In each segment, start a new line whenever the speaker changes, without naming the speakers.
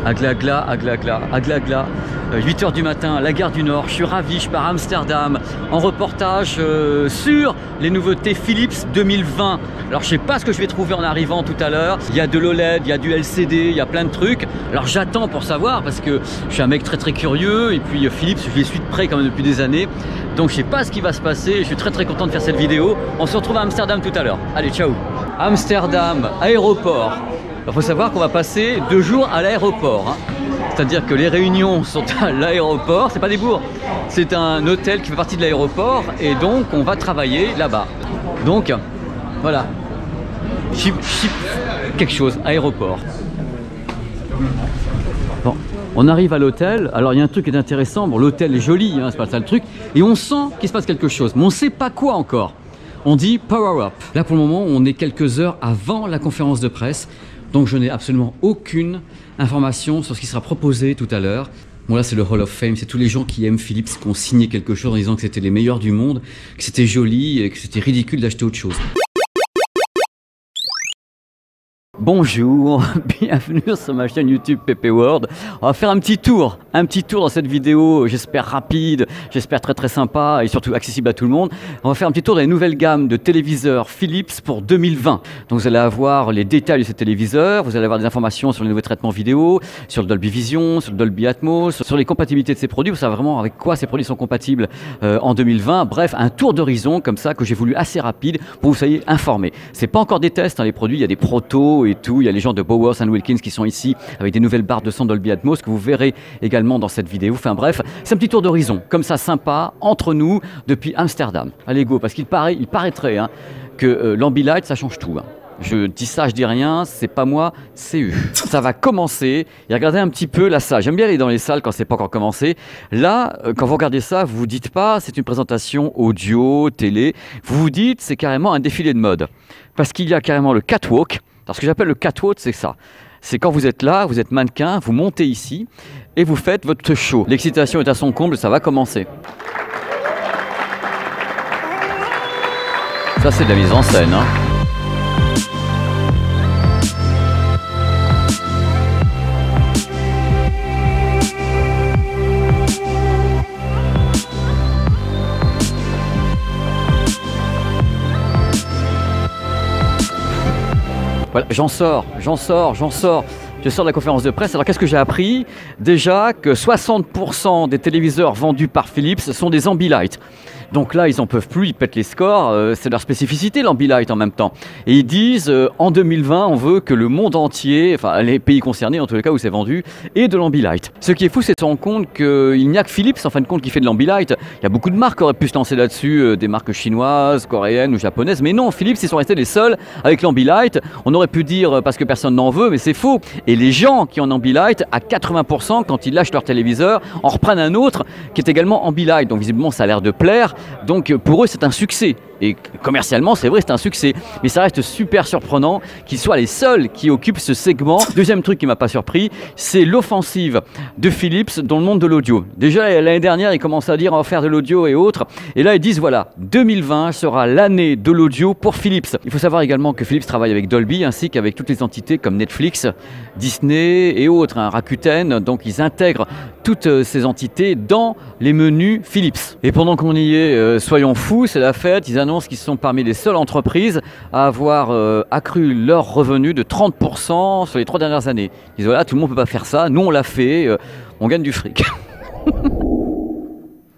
Agla-gla, agla-gla, agla-gla. 8 h du matin, la gare du Nord. Je suis ravi, je pars à Amsterdam en reportage sur les nouveautés Philips 2020. Alors je sais pas ce que je vais trouver en arrivant tout à l'heure. Il y a de l'OLED, il y a du LCD, il y a plein de trucs. Alors j'attends pour savoir parce que je suis un mec très curieux et puis Philips, je les suis de près quand même depuis des années. Donc je sais pas ce qui va se passer. Je suis très content de faire cette vidéo. On se retrouve à Amsterdam tout à l'heure. Allez, ciao. Amsterdam, aéroport. Il faut savoir qu'on va passer 2 jours à l'aéroport. Hein. C'est-à-dire que les réunions sont à l'aéroport. C'est pas des bourgs. C'est un hôtel qui fait partie de l'aéroport et donc on va travailler là-bas. Donc voilà. Chip, quelque chose, aéroport. Bon, on arrive à l'hôtel. Alors il y a un truc qui est intéressant. Bon, l'hôtel est joli, hein, c'est pas ça le truc. Et on sent qu'il se passe quelque chose, mais on ne sait pas quoi encore. On dit power up. Là pour le moment, on est quelques heures avant la conférence de presse. Donc je n'ai absolument aucune information sur ce qui sera proposé tout à l'heure. Bon là c'est le Hall of Fame, c'est tous les gens qui aiment Philips qui ont signé quelque chose en disant que c'était les meilleurs du monde, que c'était joli et que c'était ridicule d'acheter autre chose. Bonjour, bienvenue sur ma chaîne YouTube PP World. On va faire un petit tour dans cette vidéo, j'espère rapide, j'espère très sympa et surtout accessible à tout le monde. On va faire un petit tour dans les nouvelles gammes de téléviseurs Philips pour 2020. Donc vous allez avoir les détails de ces téléviseurs, vous allez avoir des informations sur les nouveaux traitements vidéo, sur le Dolby Vision, sur le Dolby Atmos, sur les compatibilités de ces produits, vous savez vraiment avec quoi ces produits sont compatibles en 2020. Bref, un tour d'horizon comme ça que j'ai voulu assez rapide pour que vous soyez informés. C'est pas encore des tests, hein, les produits, il y a des protos et tout. Il y a les gens de Bowers & Wilkins qui sont ici avec des nouvelles barres de son Dolby Atmos que vous verrez également dans cette vidéo. Enfin bref, c'est un petit tour d'horizon, comme ça sympa, entre nous, depuis Amsterdam. Allez go, parce qu'il paraîtrait hein, que l'Ambilight, ça change tout. Hein. Je dis ça, je dis rien, c'est pas moi, c'est eux. Ça va commencer, et regardez un petit peu la salle. J'aime bien aller dans les salles quand c'est pas encore commencé. Là, quand vous regardez ça, vous vous dites pas c'est une présentation audio, télé. Vous vous dites c'est carrément un défilé de mode. Parce qu'il y a carrément le catwalk. Alors ce que j'appelle le catwalk, c'est ça. C'est quand vous êtes là, vous êtes mannequin, vous montez ici et vous faites votre show. L'excitation est à son comble, ça va commencer. Ça c'est de la mise en scène. Hein. Voilà, j'en sors. Je sors de la conférence de presse. Alors qu'est-ce que j'ai appris? Déjà que 60% des téléviseurs vendus par Philips sont des Ambilight. Donc là, ils n'en peuvent plus, ils pètent les scores. C'est leur spécificité, l'Ambilight en même temps. Et ils disent, en 2020, on veut que le monde entier, enfin les pays concernés, en tous les cas où c'est vendu, ait de l'Ambilight. Ce qui est fou, c'est de se rendre compte qu'il n'y a que Philips, en fin de compte, qui fait de l'Ambilight. Il y a beaucoup de marques qui auraient pu se lancer là-dessus, des marques chinoises, coréennes ou japonaises. Mais non, Philips, ils sont restés les seuls avec l'Ambilight. On aurait pu dire parce que personne n'en veut, mais c'est faux. Et les gens qui ont un Ambilight, à 80%, quand ils lâchent leur téléviseur, en reprennent un autre qui est également Ambilight. Donc visiblement, ça a l'air de plaire. Donc pour eux, c'est un succès. Et commercialement, c'est vrai, c'est un succès. Mais ça reste super surprenant qu'ils soient les seuls qui occupent ce segment. Deuxième truc qui m'a pas surpris, c'est l'offensive de Philips dans le monde de l'audio. Déjà, l'année dernière, ils commençaient à dire on va faire de l'audio et autres. Et là, ils disent voilà, 2020 sera l'année de l'audio pour Philips. Il faut savoir également que Philips travaille avec Dolby ainsi qu'avec toutes les entités comme Netflix, Disney et autres, hein, Rakuten. Donc, ils intègrent toutes ces entités dans les menus Philips. Et pendant qu'on y est, soyons fous, c'est la fête. Ils annoncent qu'ils sont parmi les seules entreprises à avoir accru leurs revenus de 30% sur les 3 dernières années. Ils disent voilà, tout le monde ne peut pas faire ça, nous on l'a fait, on gagne du fric.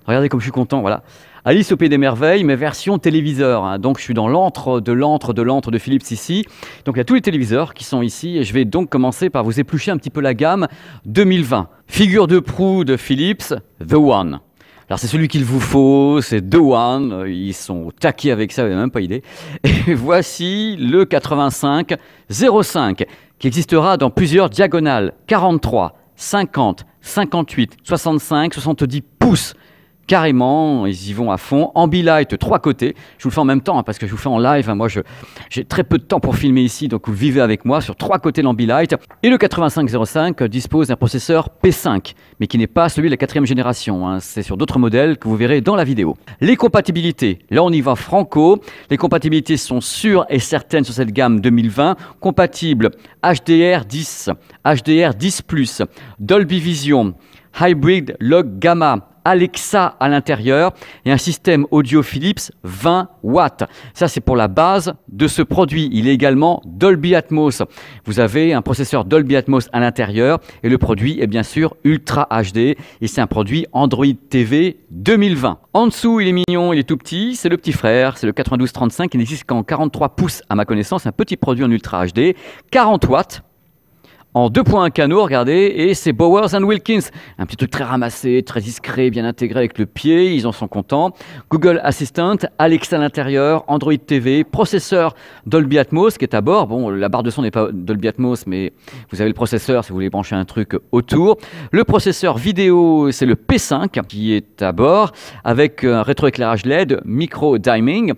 Regardez comme je suis content, voilà. Alice au Pays des Merveilles, mais version téléviseur. Hein. Donc je suis dans l'antre de Philips ici. Donc il y a tous les téléviseurs qui sont ici et je vais donc commencer par vous éplucher un petit peu la gamme 2020. Figure de proue de Philips, The One. Alors c'est celui qu'il vous faut, c'est The One, ils sont taqués avec ça, vous n'avez même pas idée. Et voici le 85-05 qui existera dans plusieurs diagonales, 43, 50, 58, 65, 70 pouces. Carrément, ils y vont à fond. Ambilight, 3 côtés. Je vous le fais en même temps parce que je vous fais en live. Moi, j'ai très peu de temps pour filmer ici, donc vous vivez avec moi sur 3 côtés l'Ambilight. Et le 8505 dispose d'un processeur P5, mais qui n'est pas celui de la 4e génération. C'est sur d'autres modèles que vous verrez dans la vidéo. Les compatibilités, là on y va franco. Les compatibilités sont sûres et certaines sur cette gamme 2020. Compatible HDR10, HDR10+, Dolby Vision, Hybrid Log Gamma, Alexa à l'intérieur et un système audio Philips 20 watts. Ça, c'est pour la base de ce produit. Il est également Dolby Atmos. Vous avez un processeur Dolby Atmos à l'intérieur et le produit est bien sûr Ultra HD et c'est un produit Android TV 2020. En dessous, il est mignon, il est tout petit. C'est le petit frère, c'est le 9235 qui n'existe qu'en 43 pouces à ma connaissance. Un petit produit en Ultra HD, 40 watts. En 2.1 canaux, regardez, et c'est Bowers & Wilkins. Un petit truc très ramassé, très discret, bien intégré avec le pied, ils en sont contents. Google Assistant, Alexa à l'intérieur, Android TV, processeur Dolby Atmos qui est à bord. Bon, la barre de son n'est pas Dolby Atmos, mais vous avez le processeur si vous voulez brancher un truc autour. Le processeur vidéo, c'est le P5 qui est à bord, avec un rétroéclairage LED, micro-diming,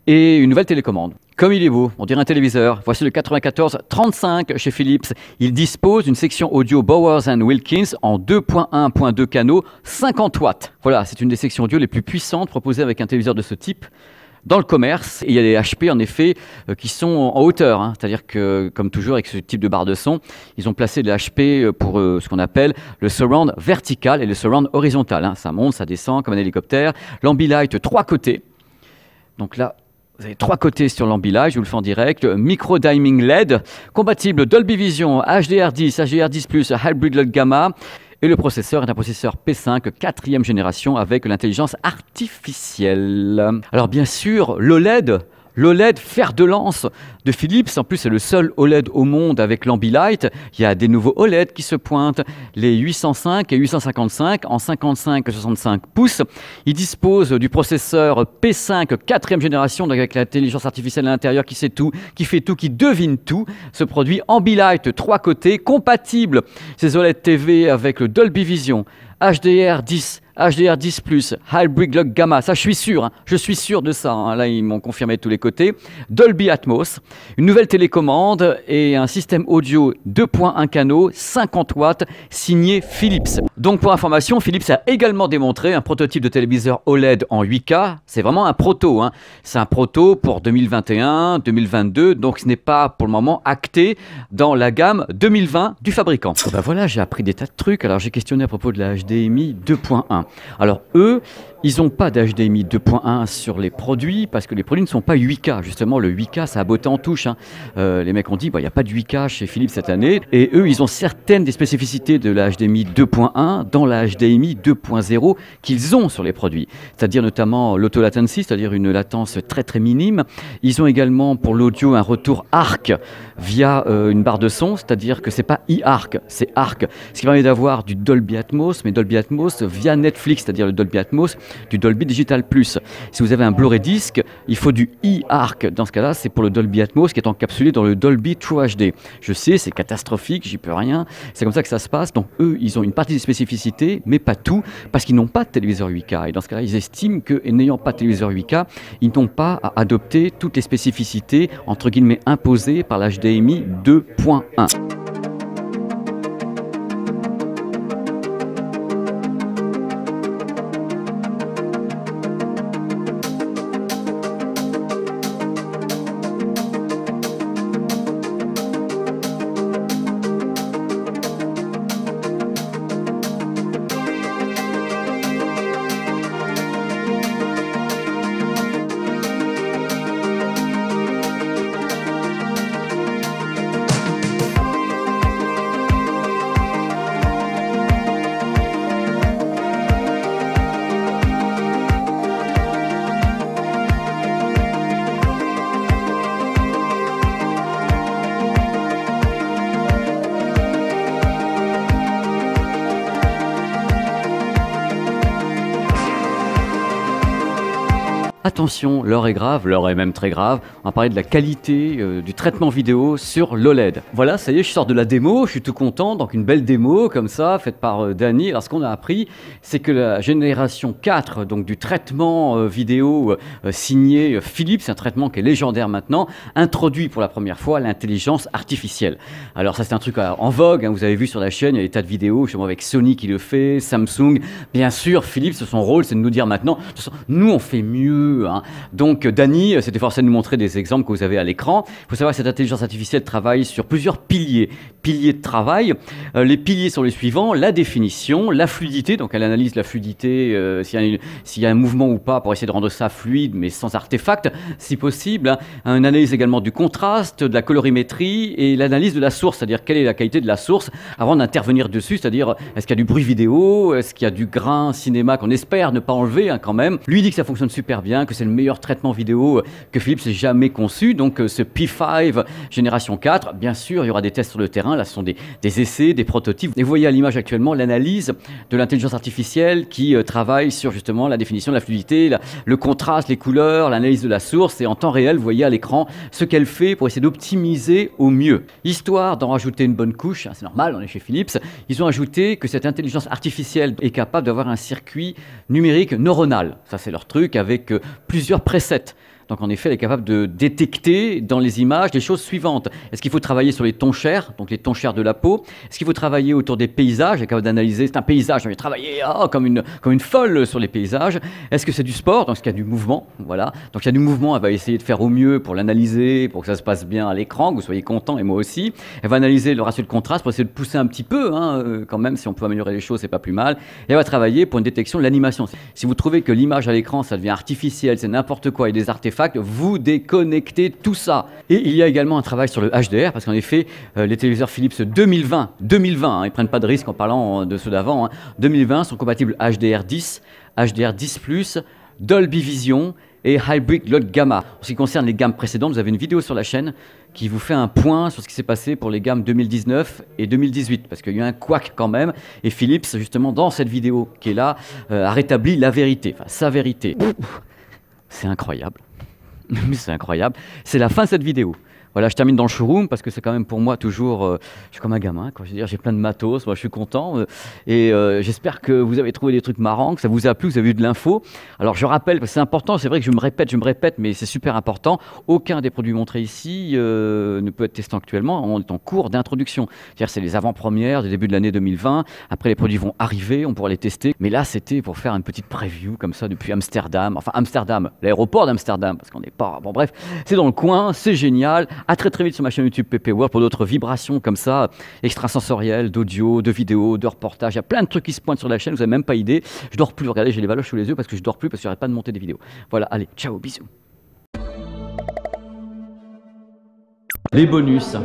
et une nouvelle télécommande. Comme il est beau, on dirait un téléviseur. Voici le 9435 chez Philips. Il dispose d'une section audio Bowers & Wilkins en 2.1.2 canaux, 50 watts. Voilà, c'est une des sections audio les plus puissantes proposées avec un téléviseur de ce type dans le commerce. Et il y a des HP en effet qui sont en hauteur. C'est-à-dire que, comme toujours avec ce type de barre de son, ils ont placé des HP pour ce qu'on appelle le surround vertical et le surround horizontal. Ça monte, ça descend comme un hélicoptère. L'Ambilight, 3 côtés. Donc là, vous avez 3 côtés sur l'Ambilight, je vous le fais en direct. Micro-diming LED, compatible Dolby Vision, HDR10, HDR10+, Hybrid Log Gamma. Et le processeur est un processeur P5 4e génération avec l'intelligence artificielle. Alors bien sûr, l'OLED, fer de lance de Philips. En plus, c'est le seul OLED au monde avec l'Ambilight. Il y a des nouveaux OLED qui se pointent, les 805 et 855 en 55 et 65 pouces. Ils disposent du processeur P5 4e génération avec l'intelligence artificielle à l'intérieur qui sait tout, qui fait tout, qui devine tout. Ce produit Ambilight 3 côtés, compatible ces OLED TV avec le Dolby Vision, HDR10, HDR10+, Hybrid Log Gamma, ça je suis sûr de ça, là ils m'ont confirmé de tous les côtés. Dolby Atmos, une nouvelle télécommande et un système audio 2.1 canaux, 50 watts, signé Philips. Donc pour information, Philips a également démontré un prototype de téléviseur OLED en 8K, c'est vraiment un proto, c'est un proto pour 2021, 2022, donc ce n'est pas pour le moment acté dans la gamme 2020 du fabricant. Ben voilà, j'ai appris des tas de trucs, alors j'ai questionné à propos de la HDMI 2.1. Alors eux, ils n'ont pas d'HDMI 2.1 sur les produits parce que les produits ne sont pas 8K. Justement, le 8K, ça a beauté en touche. Les mecs ont dit, il n'y a pas de 8K chez Philips cette année. Et eux, ils ont certaines des spécificités de la HDMI 2.1 dans la HDMI 2.0 qu'ils ont sur les produits. C'est-à-dire notamment l'auto-latency, c'est-à-dire une latence très très minime. Ils ont également pour l'audio un retour ARC via une barre de son, c'est-à-dire que c'est pas e-ARC, c'est ARC. Ce qui permet d'avoir du Dolby Atmos, mais Dolby Atmos via Netflix, c'est-à-dire le Dolby Atmos du Dolby Digital Plus. Si vous avez un Blu-ray disc, il faut du e-ARC. Dans ce cas-là, c'est pour le Dolby Atmos qui est encapsulé dans le Dolby True HD. Je sais, c'est catastrophique, j'y peux rien. C'est comme ça que ça se passe. Donc eux, ils ont une partie des spécificités, mais pas tout, parce qu'ils n'ont pas de téléviseur 8K. Et dans ce cas-là, ils estiment que, n'ayant pas de téléviseur 8K, ils n'ont pas à adopter toutes les spécificités, entre guillemets, imposées par l'HDMI 2.1. attention, l'heure est grave, l'heure est même très grave. On va parler de la qualité du traitement vidéo sur l'OLED. Voilà, ça y est, je sors de la démo, je suis tout content. Donc une belle démo comme ça, faite par Dany. Alors ce qu'on a appris, c'est que la génération 4, donc du traitement vidéo signé Philips, un traitement qui est légendaire maintenant, introduit pour la première fois l'intelligence artificielle. Alors ça c'est un truc en vogue, hein, vous avez vu sur la chaîne, il y a des tas de vidéos, justement avec Sony qui le fait, Samsung. Bien sûr, Philips, son rôle, c'est de nous dire maintenant, de toute façon, nous on fait mieux. Hein. Donc Dany s'était forcé de nous montrer des exemples que vous avez à l'écran. Il faut savoir que cette intelligence artificielle travaille sur plusieurs piliers de travail. Les piliers sont les suivants: la définition, la fluidité, donc elle analyse la fluidité, s'il y a un mouvement ou pas, pour essayer de rendre ça fluide, mais sans artefact, si possible. Hein. Une analyse également du contraste, de la colorimétrie et l'analyse de la source, c'est-à-dire quelle est la qualité de la source avant d'intervenir dessus, c'est-à-dire est-ce qu'il y a du bruit vidéo, est-ce qu'il y a du grain cinéma qu'on espère ne pas enlever, hein, quand même. Lui dit que ça fonctionne super bien, que c'est le meilleur traitement vidéo que Philips ait jamais conçu. Donc ce P5 génération 4, bien sûr, il y aura des tests sur le terrain. Là, ce sont des essais, des prototypes. Et vous voyez à l'image actuellement l'analyse de l'intelligence artificielle qui travaille sur justement la définition, la fluidité, le contraste, les couleurs, l'analyse de la source. Et en temps réel, vous voyez à l'écran ce qu'elle fait pour essayer d'optimiser au mieux. Histoire d'en rajouter une bonne couche, hein, c'est normal, on est chez Philips, ils ont ajouté que cette intelligence artificielle est capable d'avoir un circuit numérique neuronal. Ça, c'est leur truc, avec plusieurs presets. Donc en effet, elle est capable de détecter dans les images les choses suivantes. Est-ce qu'il faut travailler sur les tons chers, donc les tons chers de la peau? Est-ce qu'il faut travailler autour des paysages? Elle est capable d'analyser, c'est un paysage, on va travailler comme une folle sur les paysages. Est-ce que c'est du sport? Donc est-ce qu'il y a du mouvement? Voilà. Donc il y a du mouvement, elle va essayer de faire au mieux pour l'analyser, pour que ça se passe bien à l'écran, que vous soyez content et moi aussi. Elle va analyser le ratio de contraste pour essayer de pousser un petit peu, hein, quand même, si on peut améliorer les choses, c'est pas plus mal. Et elle va travailler pour une détection de l'animation. Si vous trouvez que l'image à l'écran, ça devient artificiel, c'est n'importe quoi et des artefacts, vous déconnectez tout ça. Et il y a également un travail sur le HDR, parce qu'en effet, les téléviseurs Philips 2020, hein, ils prennent pas de risque en parlant de ceux d'avant, hein, 2020 sont compatibles HDR10, HDR10+, Dolby Vision et Hybrid Load Gamma. En ce qui concerne les gammes précédentes, vous avez une vidéo sur la chaîne qui vous fait un point sur ce qui s'est passé pour les gammes 2019 et 2018, parce qu'il y a eu un couac quand même, et Philips, justement, dans cette vidéo qui est là, a rétabli la vérité, enfin sa vérité. C'est incroyable. C'est incroyable. C'est la fin de cette vidéo. Voilà, je termine dans le showroom parce que c'est quand même pour moi toujours, je suis comme un gamin, quand je veux dire, j'ai plein de matos, moi je suis content et j'espère que vous avez trouvé des trucs marrants, que ça vous a plu, que vous avez eu de l'info. Alors je rappelle, parce que c'est important, c'est vrai que je me répète, mais c'est super important, aucun des produits montrés ici ne peut être testé actuellement, on est en cours d'introduction. C'est-à-dire c'est les avant-premières du début de l'année 2020, après les produits vont arriver, on pourra les tester, mais là c'était pour faire une petite preview comme ça depuis Amsterdam, enfin Amsterdam, l'aéroport d'Amsterdam, parce qu'on n'est pas, bon bref, c'est dans le coin, c'est génial. À très très vite sur ma chaîne YouTube PP World pour d'autres vibrations comme ça, extrasensorielles, d'audio, de vidéos, de reportages. Il y a plein de trucs qui se pointent sur la chaîne, vous n'avez même pas idée. Je dors plus, regardez, j'ai les valoches sous les yeux parce que je dors plus, parce que j'arrête pas de monter des vidéos. Voilà, allez, ciao, bisous. Les bonus,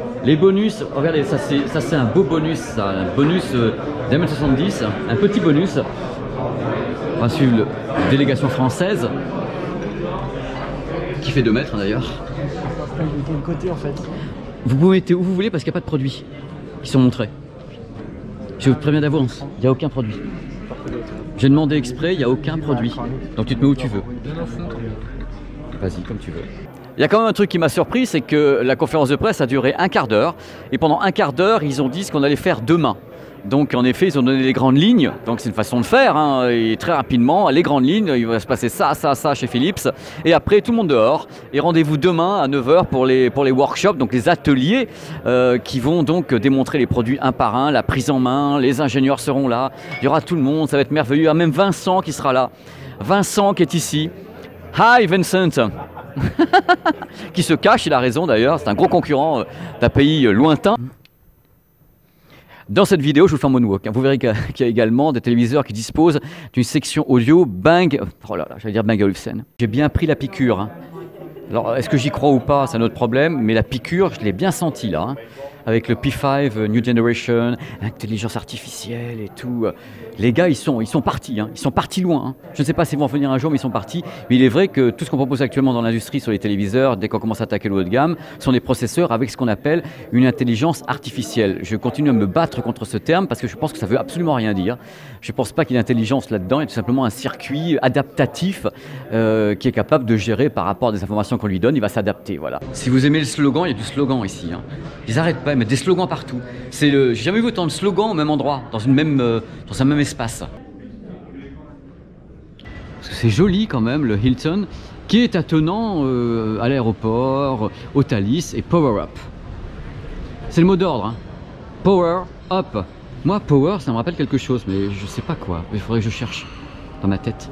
regardez, ça c'est un beau bonus, ça, un bonus d'1m70, un petit bonus. On va suivre la délégation française, qui fait 2 mètres d'ailleurs.
De côté en fait.
Vous pouvez mettre où vous voulez parce qu'il n'y a pas de produits qui sont montrés. Je vous préviens d'avance, il n'y a aucun produit. J'ai demandé exprès, il n'y a aucun produit. Donc tu te mets où tu veux. Vas-y, comme tu veux. Il y a quand même un truc qui m'a surpris, c'est que la conférence de presse a duré un quart d'heure. Et pendant un quart d'heure, ils ont dit ce qu'on allait faire demain. Donc en effet, ils ont donné les grandes lignes, donc c'est une façon de faire, hein, et très rapidement, les grandes lignes, il va se passer ça chez Philips, et après tout le monde dehors, et rendez-vous demain à 9 h pour les workshops, donc les ateliers qui vont donc démontrer les produits un par un, la prise en main, les ingénieurs seront là, il y aura tout le monde, ça va être merveilleux, il y a même Vincent qui sera là, Vincent qui est ici, hi Vincent qui se cache, il a raison d'ailleurs, c'est un gros concurrent d'un pays lointain. Dans cette vidéo, je vous fais en moonwalk. Vous verrez qu'il y a également des téléviseurs qui disposent d'une section audio Bang. Oh là là, j'allais dire Bang & Olufsen. J'ai bien pris la piqûre. Hein. Alors, est-ce que j'y crois ou pas, c'est un autre problème, mais la piqûre, je l'ai bien sentie là. Hein. avec le P5 New Generation, intelligence artificielle et tout. Les gars, ils sont partis, hein. Ils sont partis loin. Hein. Je ne sais pas s'ils vont venir un jour, mais ils sont partis. Mais il est vrai que tout ce qu'on propose actuellement dans l'industrie sur les téléviseurs, dès qu'on commence à attaquer le haut de gamme, sont des processeurs avec ce qu'on appelle une intelligence artificielle. Je continue à me battre contre ce terme parce que je pense que ça veut absolument rien dire. Je ne pense pas qu'il y ait d'intelligence là-dedans. Il y a tout simplement un circuit adaptatif qui est capable de gérer par rapport à des informations qu'on lui donne. Il va s'adapter, voilà. Si vous aimez le slogan, il y a du slogan ici. Hein. Ils n'arrêtent pas, ils mettent des slogans partout. J'ai jamais vu autant de slogans au même endroit, dans un même espace. Parce que c'est joli quand même, le Hilton, qui est attenant à l'aéroport, au Thalys et Power Up. C'est le mot d'ordre, hein. Power Up. Moi, Power, ça me rappelle quelque chose, mais je sais pas quoi. Il faudrait que je cherche dans ma tête.